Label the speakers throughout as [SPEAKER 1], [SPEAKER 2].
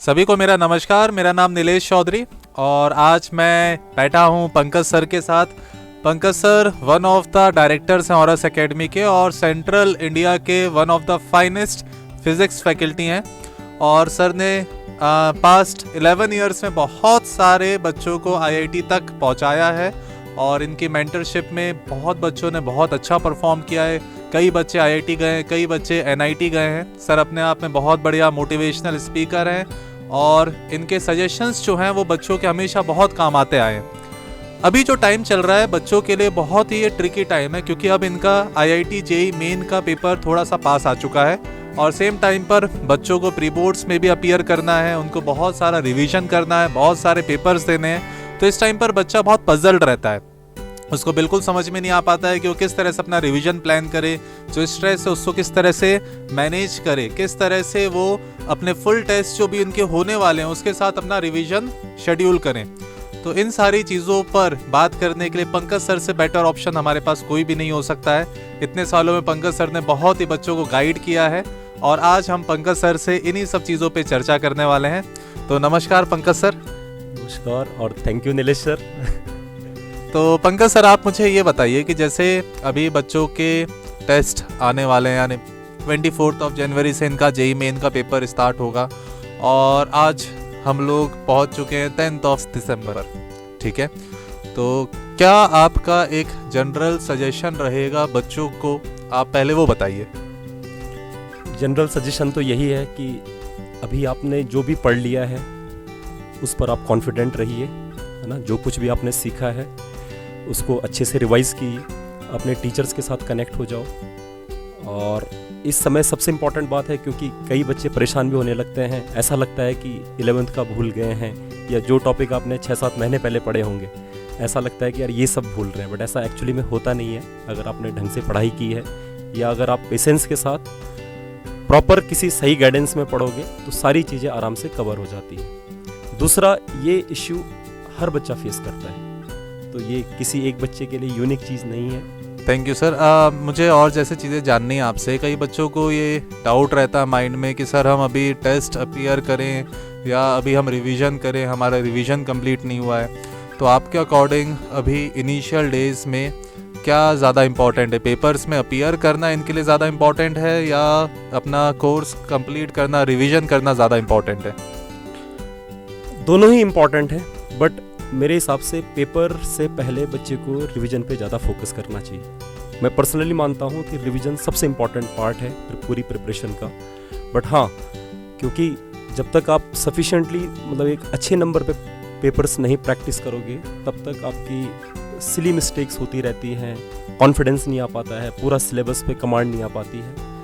[SPEAKER 1] सभी को मेरा नमस्कार। मेरा नाम नीलेश चौधरी और आज मैं बैठा हूँ पंकज सर के साथ। Pankaj sir one of the directors हैं ऑरस एकेडमी के और सेंट्रल इंडिया के one of the finest physics faculty हैं। और सर ने पास्ट 11 इयर्स में बहुत सारे बच्चों को आईआईटी तक पहुंचाया है और इनकी मेंटरशिप में बहुत बच्चों ने बहुत अच्छा परफॉर्म किया है। कई बच्चे आईआईटी गए हैं, कई बच्चे एनआईटी गए हैं। सर अपने आप में बहुत बढ़िया मोटिवेशनल स्पीकर हैं और इनके सजेशंस जो हैं वो बच्चों के हमेशा बहुत काम आते आए हैं। अभी जो टाइम चल रहा है बच्चों के लिए बहुत ही ट्रिकी टाइम है, क्योंकि अब इनका आईआईटी जेईई मेन का पेपर थोड़ा सा पास आ चुका है और सेम टाइम पर बच्चों को प्री बोर्ड्स में भी अपीयर करना है, उनको बहुत सारा रिवीजन करना है, बहुत सारे पेपर्स देने हैं। तो इस टाइम पर बच्चा बहुत पजल्ड रहता है, उसको बिल्कुल समझ में नहीं आ पाता है कि वो किस तरह से अपना रिवीजन प्लान करे, जो स्ट्रेस है उसको किस तरह से मैनेज करे, किस तरह से वो अपने फुल टेस्ट जो भी उनके होने वाले हैं उसके साथ अपना रिवीजन शेड्यूल करें। तो इन सारी चीज़ों पर बात करने के लिए पंकज सर से बेटर ऑप्शन हमारे पास कोई भी नहीं हो सकता है। इतने सालों में पंकज सर ने बहुत ही बच्चों को गाइड किया है और आज हम पंकज सर से इन्हीं सब चीज़ों पे चर्चा करने वाले हैं। तो नमस्कार पंकज सर।
[SPEAKER 2] नमस्कार और थैंक यू नीलेश सर।
[SPEAKER 1] तो पंकज सर आप मुझे ये बताइए कि जैसे अभी बच्चों के टेस्ट आने वाले हैं, यानी 24 जनवरी से इनका जेईई मेन का पेपर स्टार्ट होगा और आज हम लोग पहुंच चुके हैं 10 दिसंबर, ठीक है। तो क्या आपका एक जनरल सजेशन रहेगा बच्चों को, आप पहले वो बताइए।
[SPEAKER 2] जनरल सजेशन तो यही है कि अभी आपने जो भी पढ़ लिया है उस पर आप कॉन्फिडेंट रहिए, है ना। जो कुछ भी आपने सीखा है उसको अच्छे से रिवाइज़ कीजिए, अपने टीचर्स के साथ कनेक्ट हो जाओ। और इस समय सबसे इम्पॉर्टेंट बात है, क्योंकि कई बच्चे परेशान भी होने लगते हैं, ऐसा लगता है कि 11th का भूल गए हैं या जो टॉपिक आपने 6-7 महीने पहले पढ़े होंगे ऐसा लगता है कि यार ये सब भूल रहे हैं, बट ऐसा एक्चुअली में होता नहीं है। अगर आपने ढंग से पढ़ाई की है या अगर आप पेशेंस के साथ प्रॉपर किसी सही गाइडेंस में पढ़ोगे तो सारी चीज़ें आराम से कवर हो जाती है। दूसरा, ये इश्यू हर बच्चा फेस करता है, तो ये किसी एक बच्चे के लिए यूनिक चीज़ नहीं है।
[SPEAKER 1] Thank you sir. मुझे और जैसे चीज़ें जाननी है आपसे। कई बच्चों को ये डाउट रहता है माइंड में कि सर हम अभी टेस्ट अपीयर करें या अभी हम रिवीजन करें, हमारा रिवीजन कंप्लीट नहीं हुआ है। तो आपके अकॉर्डिंग अभी इनिशियल डेज में क्या ज़्यादा इम्पॉर्टेंट है, पेपर्स में अपीयर करना इनके लिए ज़्यादा इम्पॉर्टेंट है या अपना कोर्स कंप्लीट करना, रिवीजन करना ज़्यादा इम्पॉर्टेंट है?
[SPEAKER 2] दोनों ही इम्पॉर्टेंट है, बट मेरे हिसाब से पेपर से पहले बच्चे को रिवीजन पे ज़्यादा फोकस करना चाहिए। मैं पर्सनली मानता हूँ कि रिवीजन सबसे इम्पॉर्टेंट पार्ट है पूरी प्रिपरेशन का। बट हाँ, क्योंकि जब तक आप सफिशेंटली मतलब एक अच्छे नंबर पे पेपर्स नहीं प्रैक्टिस करोगे तब तक आपकी सिली मिस्टेक्स होती रहती हैं, कॉन्फिडेंस नहीं आ पाता है, पूरा सिलेबस पे कमांड नहीं आ पाती है।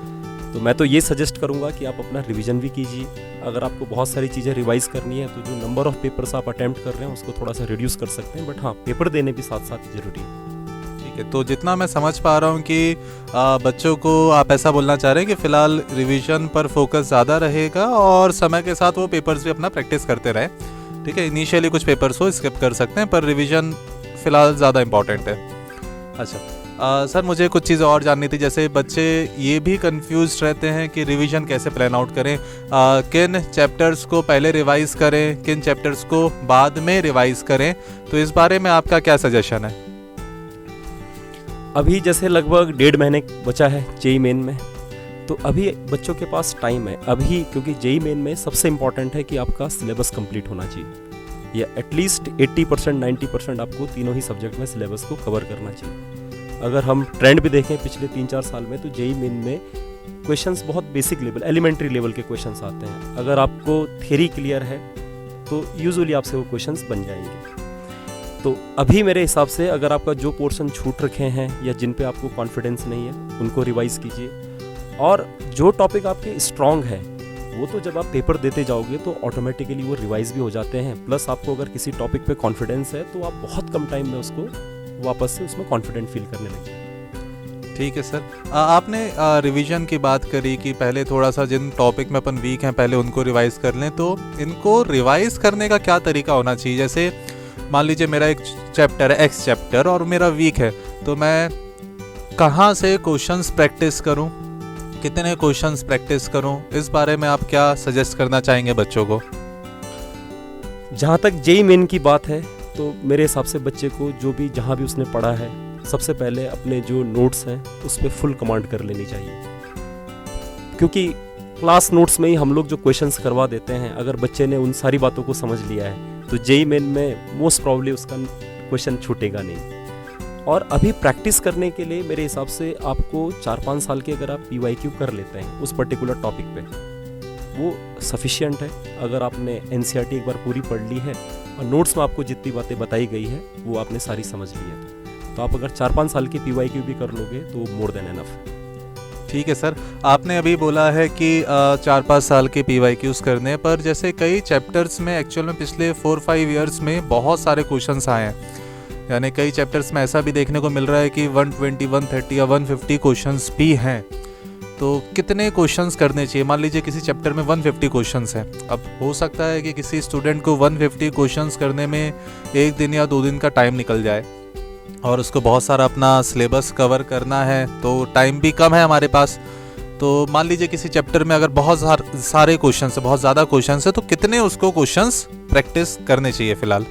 [SPEAKER 2] तो मैं तो ये सजेस्ट करूँगा कि आप अपना रिवीजन भी कीजिए। अगर आपको बहुत सारी चीज़ें रिवाइज करनी है तो जो नंबर ऑफ़ पेपर्स आप अटेम्प्ट कर रहे हैं उसको थोड़ा सा रिड्यूस कर सकते हैं, बट हाँ पेपर देने भी साथ साथ ज़रूरी है।
[SPEAKER 1] ठीक है, तो जितना मैं समझ पा रहा हूँ कि बच्चों को आप ऐसा बोलना चाह रहे हैं कि फ़िलहाल रिवीजन पर फोकस ज़्यादा रहेगा और समय के साथ वो पेपर्स भी अपना प्रैक्टिस करते रहे। ठीक है, इनिशियली कुछ पेपर्स हो स्किप कर सकते हैं पर रिवीजन फ़िलहाल ज़्यादा इम्पॉर्टेंट है। अच्छा सर, मुझे कुछ चीज़ें और जाननी थी। जैसे बच्चे ये भी कंफ्यूज रहते हैं कि रिवीजन कैसे प्लान आउट करें, किन चैप्टर्स को पहले रिवाइज़ करें, किन चैप्टर्स को बाद में रिवाइज़ करें, तो इस बारे में आपका क्या सजेशन है?
[SPEAKER 2] अभी जैसे लगभग 1.5 महीने बचा है जेईई मेन में, तो अभी बच्चों के पास टाइम है अभी, क्योंकि जेईई मेन में सबसे इम्पॉर्टेंट है कि आपका सिलेबस कंप्लीट होना चाहिए या एटलीस्ट 80% 90% आपको तीनों ही सब्जेक्ट में सिलेबस को कवर करना चाहिए। अगर हम ट्रेंड भी देखें पिछले 3-4 साल में तो जेईई मेन में क्वेश्चंस बहुत बेसिक लेवल, एलिमेंट्री लेवल के क्वेश्चंस आते हैं। अगर आपको थ्योरी क्लियर है तो यूजुअली आपसे वो क्वेश्चंस बन जाएंगे। तो अभी मेरे हिसाब से अगर आपका जो पोर्शन छूट रखे हैं या जिन पे आपको कॉन्फिडेंस नहीं है उनको रिवाइज कीजिए, और जो टॉपिक आपके स्ट्रॉन्ग है वो तो जब आप पेपर देते जाओगे तो ऑटोमेटिकली वो रिवाइज भी हो जाते हैं। प्लस आपको अगर किसी टॉपिक पे कॉन्फिडेंस है तो आप बहुत कम टाइम में उसको वापस से उसमें कॉन्फिडेंट फील करने लगे।
[SPEAKER 1] ठीक है सर। आपने रिवीजन की बात करी कि पहले थोड़ा सा जिन टॉपिक में अपन वीक हैं पहले उनको रिवाइज कर लें, तो इनको रिवाइज करने का क्या तरीका होना चाहिए? जैसे मान लीजिए मेरा एक चैप्टर है, एक्स चैप्टर, और मेरा वीक है, तो मैं कहाँ से क्वेश्चंस प्रैक्टिस करूँ, कितने क्वेश्चंस प्रैक्टिस करूँ, इस बारे में आप क्या सजेस्ट करना चाहेंगे बच्चों को?
[SPEAKER 2] जहाँ तक जेई मेन की बात है तो मेरे हिसाब से बच्चे को जो भी जहाँ भी उसने पढ़ा है सबसे पहले अपने जो नोट्स हैं उस पर फुल कमांड कर लेनी चाहिए, क्योंकि क्लास नोट्स में ही हम लोग जो क्वेश्चंस करवा देते हैं, अगर बच्चे ने उन सारी बातों को समझ लिया है तो जेई मेन में मोस्ट प्रॉब्ली उसका क्वेश्चन छूटेगा नहीं। और अभी प्रैक्टिस करने के लिए मेरे हिसाब से आपको 4-5 साल के अगर आप PYQ कर लेते हैं उस पर्टिकुलर टॉपिक पे, वो सफिशिएंट है। अगर आपने NCERT एक बार पूरी पढ़ ली है और नोट्स में आपको जितनी बातें बताई गई है वो आपने सारी समझ ली है, तो आप अगर 4-5 साल की PYQ भी कर लोगे तो मोर देन एनफ है।
[SPEAKER 1] ठीक है सर, आपने अभी बोला है कि 4-5 साल के PYQs करने पर, जैसे कई चैप्टर्स में एक्चुअल में पिछले 4-5 ईयर्स में बहुत सारे क्वेश्चंस आए हैं, यानी कई चैप्टर्स में ऐसा भी देखने को मिल रहा है कि 120, 130 या 150 क्वेश्चंस भी हैं। तो कितने क्वेश्चंस करने चाहिए? मान लीजिए किसी चैप्टर में 150 क्वेश्चंस हैं, अब हो सकता है कि किसी स्टूडेंट को 150 क्वेश्चंस करने में 1 दिन या 2 दिन का टाइम निकल जाए और उसको बहुत सारा अपना सिलेबस कवर करना है, तो टाइम भी कम है हमारे पास। तो मान लीजिए किसी चैप्टर में अगर बहुत सारे क्वेश्चंस है, बहुत ज़्यादा क्वेश्चंस है, तो कितने उसको क्वेश्चंस प्रैक्टिस करने चाहिए फिलहाल?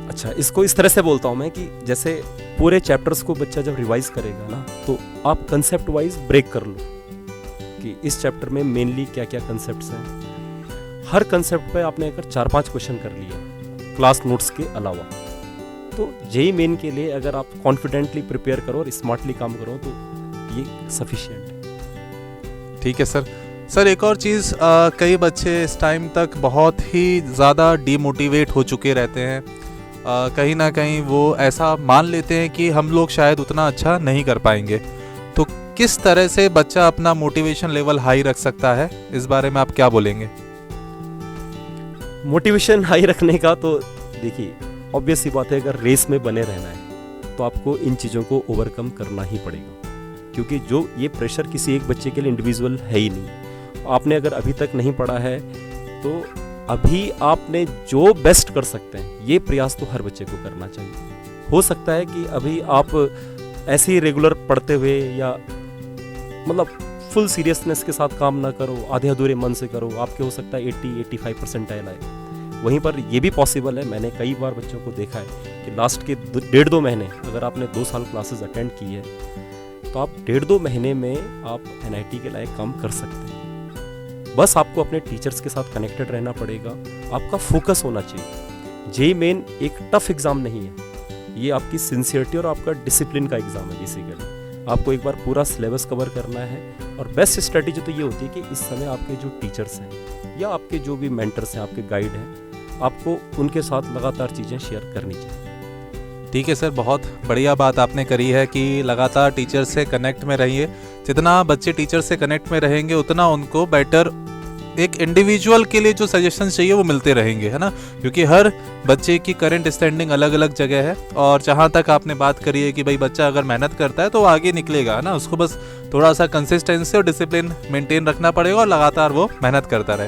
[SPEAKER 2] अच्छा, इसको इस तरह से बोलता हूँ मैं कि जैसे पूरे चैप्टर्स को बच्चा जब रिवाइज करेगा ना, तो आप कंसेप्ट वाइज ब्रेक कर लो कि इस चैप्टर में मेनली क्या क्या कंसेप्ट्स हैं। हर कंसेप्ट पे आपने अगर 4-5 क्वेश्चन कर लिए क्लास नोट्स के अलावा, तो जेई मेन के लिए अगर आप कॉन्फिडेंटली प्रिपेयर करो और स्मार्टली काम करो तो ये सफिशिएंट है।
[SPEAKER 1] ठीक है सर, एक और चीज़, कई बच्चे इस टाइम तक बहुत ही ज़्यादा डीमोटिवेट हो चुके रहते हैं। कहीं ना कहीं वो ऐसा मान लेते हैं कि हम लोग शायद उतना अच्छा नहीं कर पाएंगे, तो किस तरह से बच्चा अपना मोटिवेशन लेवल हाई रख सकता है, इस बारे में आप क्या बोलेंगे?
[SPEAKER 2] मोटिवेशन हाई रखने का तो देखिए ऑब्वियस सी बात है, अगर रेस में बने रहना है तो आपको इन चीज़ों को ओवरकम करना ही पड़ेगा, क्योंकि जो ये प्रेशर किसी एक बच्चे के लिए इंडिविजुअल है ही नहीं। आपने अगर अभी तक नहीं पढ़ा है तो अभी आपने जो बेस्ट कर सकते हैं ये प्रयास तो हर बच्चे को करना चाहिए। हो सकता है कि अभी आप ऐसे ही रेगुलर पढ़ते हुए या मतलब फुल सीरियसनेस के साथ काम ना करो, आधे अधूरे मन से करो, आपके हो सकता है 80-85 परसेंटाइल आए। वहीं पर ये भी पॉसिबल है, मैंने कई बार बच्चों को देखा है कि लास्ट के 1.5-2 महीने अगर आपने 2 साल क्लासेस अटेंड की है तो आप 1.5-2 महीने में आप NIT के लायक काम कर सकते हैं। बस आपको अपने टीचर्स के साथ कनेक्टेड रहना पड़ेगा, आपका फोकस होना चाहिए। जेई मेन एक टफ एग्ज़ाम नहीं है, ये आपकी सिंसियरिटी और आपका डिसिप्लिन का एग्ज़ाम है। बेसिकली आपको एक बार पूरा सिलेबस कवर करना है, और बेस्ट स्ट्रेटेजी तो ये होती है कि इस समय आपके जो टीचर्स हैं या आपके जो भी मेंटर्स हैं, आपके गाइड हैं, आपको उनके साथ लगातार चीज़ें शेयर करनी चाहिए।
[SPEAKER 1] ठीक है सर, बहुत बढ़िया बात आपने करी है कि लगातार टीचर से कनेक्ट में रहिए। जितना बच्चे टीचर से कनेक्ट में रहेंगे उतना उनको बेटर एक इंडिविजुअल के लिए जो सजेशंस चाहिए वो मिलते रहेंगे, है ना, क्योंकि हर बच्चे की करंट स्टैंडिंग अलग अलग जगह है। और जहाँ तक आपने बात करी है कि भाई बच्चा अगर मेहनत करता है तो वो आगे निकलेगा, है ना, उसको बस थोड़ा सा कंसिस्टेंसी और डिसिप्लिन मेंटेन रखना पड़ेगा और लगातार वो मेहनत करता रहे।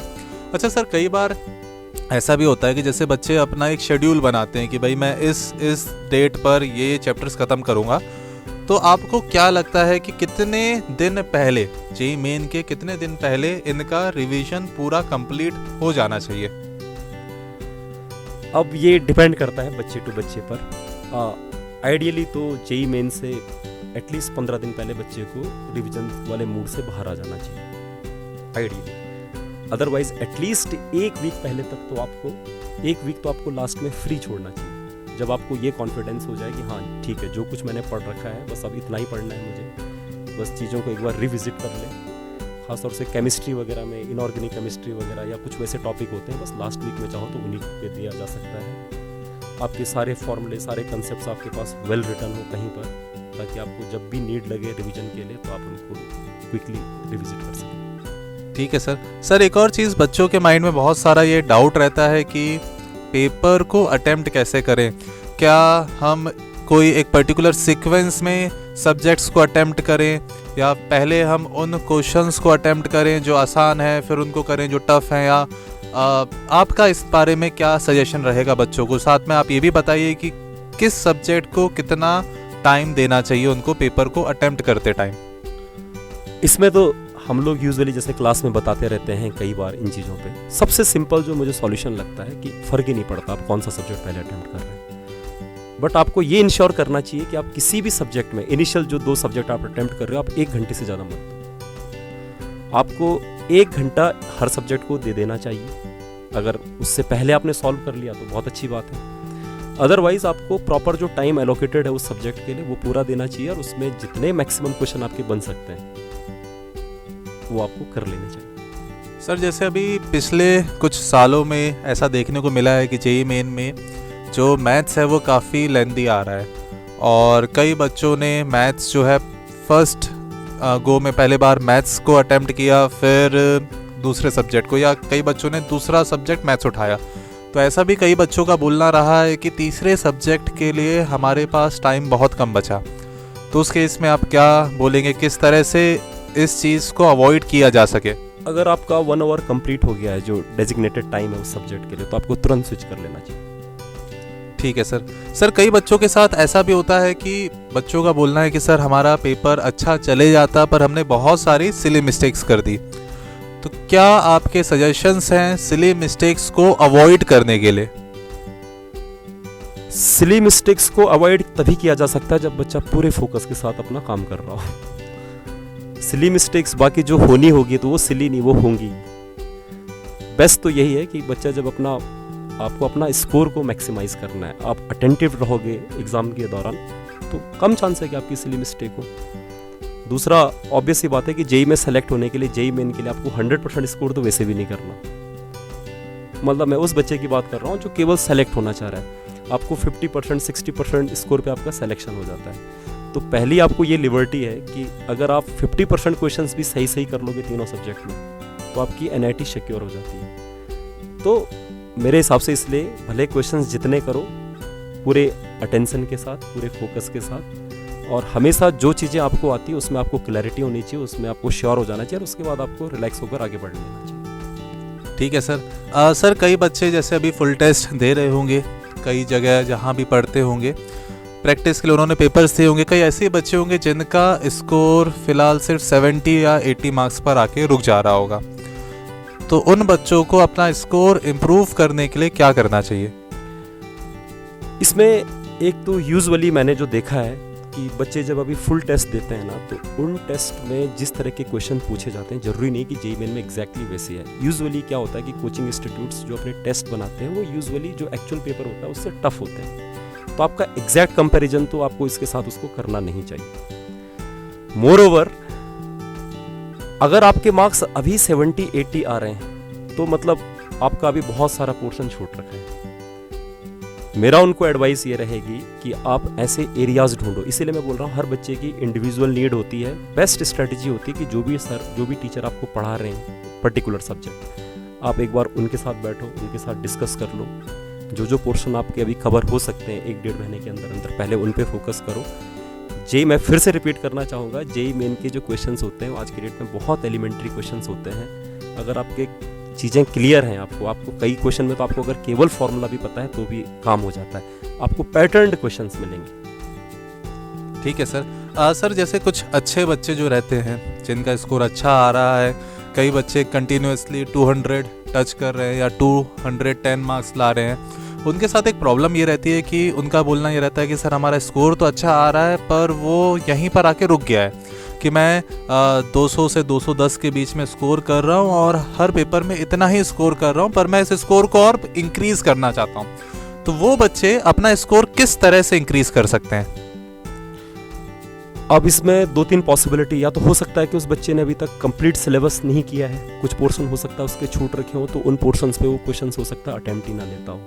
[SPEAKER 1] अच्छा सर, कई बार ऐसा भी होता है कि जैसे बच्चे अपना एक शेड्यूल बनाते हैं कि भाई मैं इस डेट पर ये चैप्टर्स ख़त्म करूँगा, तो आपको क्या लगता है कि कितने दिन पहले, जेईई मेन के कितने दिन पहले इनका रिवीजन पूरा कंप्लीट हो जाना चाहिए?
[SPEAKER 2] अब ये डिपेंड करता है बच्चे टू बच्चे पर। आइडियली तो जेईई मेन से एटलीस्ट 15 दिन पहले बच्चे को रिवीजन वाले मूड से बाहर आ जाना चाहिए आइडियली। अदरवाइज एटलीस्ट 1 वीक पहले तक तो आपको 1 वीक तो आपको लास्ट में फ्री छोड़ना चाहिए, जब आपको ये कॉन्फिडेंस हो जाए कि हाँ ठीक है, जो कुछ मैंने पढ़ रखा है बस अब इतना ही पढ़ना है मुझे, बस चीज़ों को एक बार रिविजिट कर लें। खासतौर से केमिस्ट्री वगैरह में, इनऑर्गेनिक केमिस्ट्री वगैरह या कुछ वैसे टॉपिक होते हैं, बस लास्ट वीक में चाहो तो उन्हीं पे दिया जा सकता है। आपके सारे फॉर्मूले, सारे कंसेप्ट आपके पास वेल रिटन हो कहीं पर, ताकि आपको जब भी नीड लगे रिविजन के लिए तो आप उनको क्विकली रिविजिट कर सकें।
[SPEAKER 1] ठीक है सर, एक और चीज़, बच्चों के माइंड में बहुत सारा ये डाउट रहता है कि पेपर को अटेम्प्ट कैसे करें। क्या हम कोई एक पर्टिकुलर सीक्वेंस में सब्जेक्ट्स को अटेम्प्ट करें, या पहले हम उन क्वेश्चंस को अटेम्प्ट करें जो आसान है, फिर उनको करें जो टफ हैं, या आपका इस बारे में क्या सजेशन रहेगा बच्चों को? साथ में आप ये भी बताइए कि किस सब्जेक्ट को कितना टाइम देना चाहिए उनको पेपर को अटेम्प्ट करते टाइम।
[SPEAKER 2] इसमें तो हम लोग यूजुअली जैसे क्लास में बताते रहते हैं कई बार इन चीज़ों पे, सबसे सिंपल जो मुझे सॉल्यूशन लगता है कि फ़र्क ही नहीं पड़ता आप कौन सा सब्जेक्ट पहले अटेम्प्ट कर रहे हैं, बट आपको ये इंश्योर करना चाहिए कि आप किसी भी सब्जेक्ट में इनिशियल जो 2 सब्जेक्ट आप अटेम्प्ट कर रहे हो, आप 1 घंटे से ज़्यादा मत दो। आपको 1 घंटा हर सब्जेक्ट को दे देना चाहिए। अगर उससे पहले आपने सॉल्व कर लिया तो बहुत अच्छी बात है, अदरवाइज आपको प्रॉपर जो टाइम एलोकेटेड है उस सब्जेक्ट के लिए वो पूरा देना चाहिए, और उसमें जितने मैक्सिमम क्वेश्चन आपके बन सकते हैं वो आपको कर लेने चाहिए।
[SPEAKER 1] सर जैसे अभी पिछले कुछ सालों में ऐसा देखने को मिला है कि जेईई मेन में जो मैथ्स है वो काफ़ी लेंदी आ रहा है, और कई बच्चों ने मैथ्स जो है फर्स्ट गो में पहले बार मैथ्स को अटेम्प्ट किया, फिर दूसरे सब्जेक्ट को, या कई बच्चों ने दूसरा सब्जेक्ट मैथ्स उठाया। तो ऐसा भी कई बच्चों का बोलना रहा है कि तीसरे सब्जेक्ट के लिए हमारे पास टाइम बहुत कम बचा। तो उस केस में आप क्या बोलेंगे, किस तरह से इस चीज़ को अवॉइड किया जा सके?
[SPEAKER 2] अगर आपका 1 आवर कंप्लीट हो गया है जो डेजिग्नेटेड टाइम है उस सब्जेक्ट के लिए, तो आपको तुरंत स्विच कर लेना चाहिए।
[SPEAKER 1] ठीक है सर कई बच्चों के साथ ऐसा भी होता है कि बच्चों का बोलना है कि सर हमारा पेपर अच्छा चले जाता पर हमने बहुत सारी सिली मिस्टेक्स कर दी। तो क्या आपके सजेशंस हैं सिली मिस्टेक्स को अवॉइड करने के लिए?
[SPEAKER 2] सिली मिस्टेक्स को अवॉइड तभी किया जा सकता है जब बच्चा पूरे फोकस के साथ अपना काम कर रहा हो। सिली मिस्टेक्स बाकी जो होनी होगी तो वो सिली नहीं, वो होंगी। बेस्ट तो यही है कि बच्चा जब आपको अपना स्कोर को मैक्सिमाइज करना है, आप अटेंटिव रहोगे एग्जाम के दौरान, तो कम चांस है कि आपकी सिली मिस्टेक हो। दूसरा ऑब्वियस सी बात है कि जेईई में सेलेक्ट होने के लिए, जेईई मेन के लिए आपको 100% स्कोर तो वैसे भी नहीं करना। मतलब मैं उस बच्चे की बात कर रहा हूँ जो केवल सेलेक्ट होना चाह रहा है। आपको 50% 60% स्कोर पे आपका सिलेक्शन हो जाता है। तो पहली आपको ये लिबर्टी है कि अगर आप 50% क्वेश्चंस भी सही कर लोगे तीनों सब्जेक्ट में, तो आपकी एनआईटी सिक्योर हो जाती है। तो मेरे हिसाब से इसलिए भले क्वेश्चंस जितने करो पूरे अटेंशन के साथ, पूरे फोकस के साथ, और हमेशा जो चीज़ें आपको आती है उसमें आपको क्लैरिटी होनी चाहिए, उसमें आपको श्योर हो जाना चाहिए, और उसके बाद आपको रिलैक्स होकर आगे बढ़ लेना चाहिए।
[SPEAKER 1] ठीक है सर। सर कई बच्चे जैसे अभी फुल टेस्ट दे रहे होंगे, कई जगह जहाँ भी पढ़ते होंगे, प्रैक्टिस के लिए उन्होंने पेपर्स दिए होंगे, कई ऐसे बच्चे होंगे जिनका स्कोर फिलहाल सिर्फ 70 या 80 मार्क्स पर आके रुक जा रहा होगा। तो उन बच्चों को अपना स्कोर इम्प्रूव करने के लिए क्या करना चाहिए?
[SPEAKER 2] इसमें एक तो यूजुअली मैंने जो देखा है कि बच्चे जब अभी फुल टेस्ट देते हैं ना, तो उन टेस्ट में जिस तरह के क्वेश्चन पूछे जाते हैं जरूरी नहीं कि जेईई मेन में एग्जैक्टली वैसे है। यूजुअली क्या होता है कि कोचिंग इंस्टीट्यूट्स जो अपने टेस्ट बनाते हैं वो यूजुअली जो एक्चुअल पेपर होता है उससे टफ होते हैं। तो आपका एग्जैक्ट कंपैरिजन तो आपको इसके साथ उसको करना नहीं चाहिए। मोरओवर अगर आपके मार्क्स अभी 70-80 आ रहे हैं तो मतलब आपका अभी बहुत सारा पोर्शन छूट रखा है। मेरा उनको एडवाइस ये रहेगी कि आप ऐसे एरियाज ढूंढो। इसीलिए मैं बोल रहा हूँ हर बच्चे की इंडिविजुअल नीड होती है। बेस्ट स्ट्रेटजी होती है कि जो भी टीचर आपको पढ़ा रहे हैं पर्टिकुलर सब्जेक्ट, आप एक बार उनके साथ बैठो, उनके साथ डिस्कस कर लो। जो पोर्शन आपके अभी कवर हो सकते हैं 1-1.5 महीने के अंदर पहले उन पे फोकस करो। जेईई मैं फिर से रिपीट करना चाहूँगा, जेईई मेन के जो क्वेश्चंस होते हैं आज की डेट में बहुत एलिमेंट्री क्वेश्चंस होते हैं। अगर आपके चीज़ें क्लियर हैं, आपको कई क्वेश्चन में तो आपको अगर केवल फॉर्मूला भी पता है तो भी काम हो जाता है। आपको पैटर्न्ड क्वेश्चंस मिलेंगे।
[SPEAKER 1] ठीक है सर। सर जैसे कुछ अच्छे बच्चे जो रहते हैं जिनका स्कोर अच्छा आ रहा है, कई बच्चे कंटिन्यूसली 200 टच कर रहे हैं या 210 मार्क्स ला रहे हैं, उनके साथ एक प्रॉब्लम ये रहती है कि उनका बोलना ये रहता है कि सर हमारा स्कोर तो अच्छा आ रहा है पर वो यहीं पर आके रुक गया है कि मैं 200 से 210 के बीच में स्कोर कर रहा हूँ और हर पेपर में इतना ही स्कोर कर रहा हूँ, पर मैं इस स्कोर को और इंक्रीज़ करना चाहता हूँ। तो वो बच्चे अपना स्कोर किस तरह से इंक्रीज़ कर सकते हैं?
[SPEAKER 2] अब इसमें 2-3 पॉसिबिलिटी, या तो हो सकता है कि उस बच्चे ने अभी तक कंप्लीट सिलेबस नहीं किया है, कुछ पोर्शन हो सकता है उसके छूट रखे हो, तो उन पोर्शंस पे वो क्वेश्चंस हो सकता है अटेम्प्ट ही ना लेता हो।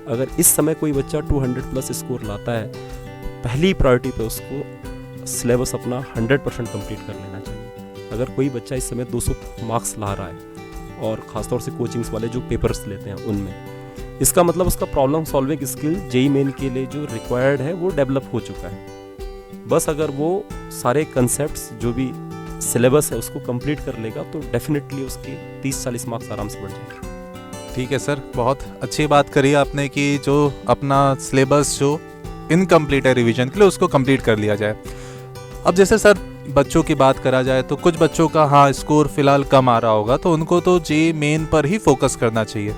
[SPEAKER 2] अगर इस समय कोई बच्चा 200+ स्कोर लाता है, पहली प्रायोरिटी पे उसको सिलेबस अपना 100% कंप्लीट कर लेना चाहिए। अगर कोई बच्चा इस समय 200 मार्क्स ला रहा है और ख़ासतौर से कोचिंग्स वाले जो पेपर्स लेते हैं उनमें, इसका मतलब उसका problem solving skill JEE main के लिए जो रिक्वायर्ड है वो डेवलप हो चुका है। बस अगर वो सारे कंसेप्ट्स जो भी सिलेबस है उसको कंप्लीट कर लेगा तो डेफिनेटली उसके 30-40 मार्क्स आराम से बढ़ जाएंगे।
[SPEAKER 1] ठीक है सर, बहुत अच्छी बात करी आपने कि जो अपना सिलेबस जो इनकम्प्लीट है रिवीजन के लिए उसको कंप्लीट कर लिया जाए। अब जैसे सर बच्चों की बात करा जाए तो कुछ बच्चों का हाँ स्कोर फिलहाल कम आ रहा होगा, तो उनको तो जेईई मेन पर ही फोकस करना चाहिए।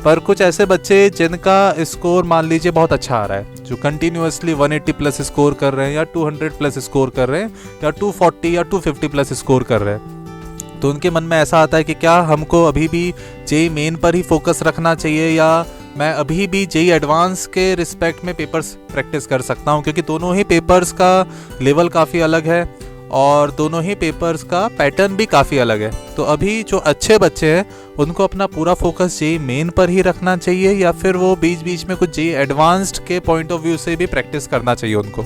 [SPEAKER 1] पर कुछ ऐसे बच्चे जिनका स्कोर मान लीजिए बहुत अच्छा आ रहा है, जो कंटिन्यूअसली 180 प्लस स्कोर कर रहे हैं या 200 प्लस स्कोर कर रहे हैं या 240 या 250 प्लस स्कोर कर रहे हैं, तो उनके मन में ऐसा आता है कि क्या हमको अभी भी जेईई मेन पर ही फोकस रखना चाहिए या मैं अभी भी जेईई एडवांस के रिस्पेक्ट में पेपर्स प्रैक्टिस कर सकता हूँ, क्योंकि दोनों ही पेपर्स का लेवल काफ़ी अलग है और दोनों ही पेपर्स का पैटर्न भी काफ़ी अलग है। तो अभी जो अच्छे बच्चे हैं उनको अपना पूरा फोकस जेईई मेन पर ही रखना चाहिए या फिर वो बीच बीच में कुछ जेईई एडवांस्ड के पॉइंट ऑफ व्यू से भी प्रैक्टिस करना चाहिए उनको?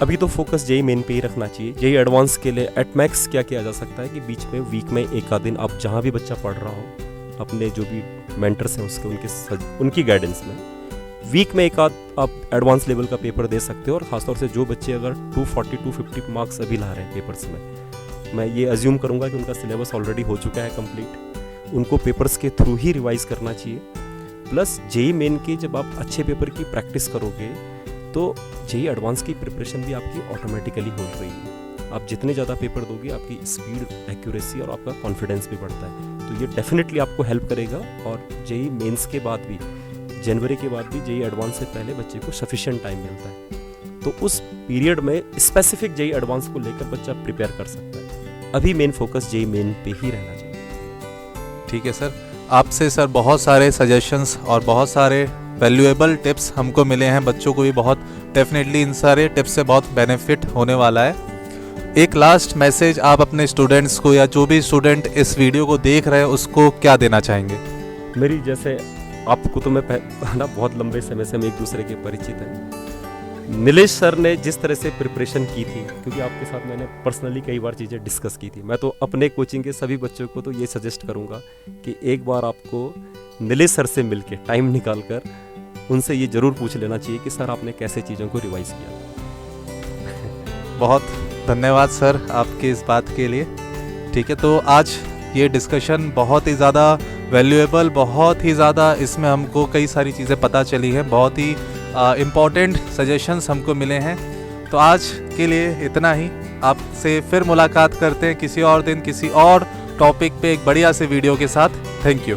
[SPEAKER 2] अभी तो फोकस जेईई मेन पे ही रखना चाहिए। जेईई एडवांस के लिए एट मैक्स क्या किया जा सकता है कि बीच में वीक में एक आध दिन आप जहाँ भी बच्चा पढ़ रहा हो अपने जो भी मेंटर्स हैं उसके उनकी गाइडेंस में वीक में एक आध आप एडवांस लेवल का पेपर दे सकते हो। और ख़ासतौर से जो बच्चे अगर 240-250 मार्क्स अभी ला रहे हैं पेपर्स में, मैं ये अज्यूम करूँगा कि उनका सिलेबस ऑलरेडी हो चुका है कंप्लीट, उनको पेपर्स के थ्रू ही रिवाइज करना चाहिए। प्लस जेईई मेन के जब आप अच्छे पेपर की प्रैक्टिस करोगे तो जेईई एडवांस की प्रिपरेशन भी आपकी ऑटोमेटिकली हो रही है। आप जितने ज़्यादा पेपर दोगे आपकी स्पीड, एक्यूरेसी और आपका कॉन्फिडेंस भी बढ़ता है, तो ये डेफिनेटली आपको हेल्प करेगा। और जेईई मेंस के बाद भी, जनवरी के बाद भी जेईई एडवांस से पहले बच्चे को सफिशिएंट टाइम मिलता है, तो उस पीरियड में स्पेसिफिक जेईई एडवांस को लेकर बच्चा प्रिपेयर कर सकता है। अभी मेन फोकस जेईई मेन पे ही रहना चाहिए।
[SPEAKER 1] ठीक है सर, आपसे सर बहुत सारे सजेशंस और बहुत सारे वैल्यूएबल टिप्स हमको मिले हैं, बच्चों को भी बहुत डेफिनेटली इन सारे टिप्स से बहुत बेनिफिट होने वाला है। एक लास्ट मैसेज आप अपने स्टूडेंट्स को या जो भी स्टूडेंट इस वीडियो को देख रहे हैं उसको क्या देना चाहेंगे?
[SPEAKER 2] मेरी जैसे आपको तो मैं ना बहुत लंबे समय से हम एक दूसरे के परिचित हैं। नीलेश सर ने जिस तरह से प्रिपरेशन की थी, क्योंकि आपके साथ मैंने पर्सनली कई बार चीज़ें डिस्कस की थी, मैं तो अपने कोचिंग के सभी बच्चों को तो ये सजेस्ट करूँगा कि एक बार आपको नीलेश सर से मिलके टाइम निकाल कर उनसे ये ज़रूर पूछ लेना चाहिए कि सर आपने कैसे चीज़ों को रिवाइज किया।
[SPEAKER 1] बहुत धन्यवाद सर आपकी इस बात के लिए। ठीक है, तो आज ये डिस्कशन बहुत ही ज़्यादा वैल्यूएबल, बहुत ही ज़्यादा इसमें हमको कई सारी चीज़ें पता चली हैं, बहुत ही इम्पॉर्टेंट सजेशंस हमको मिले हैं। तो आज के लिए इतना ही, आपसे फिर मुलाकात करते हैं किसी और दिन किसी और टॉपिक पे एक बढ़िया से वीडियो के साथ। Thank you.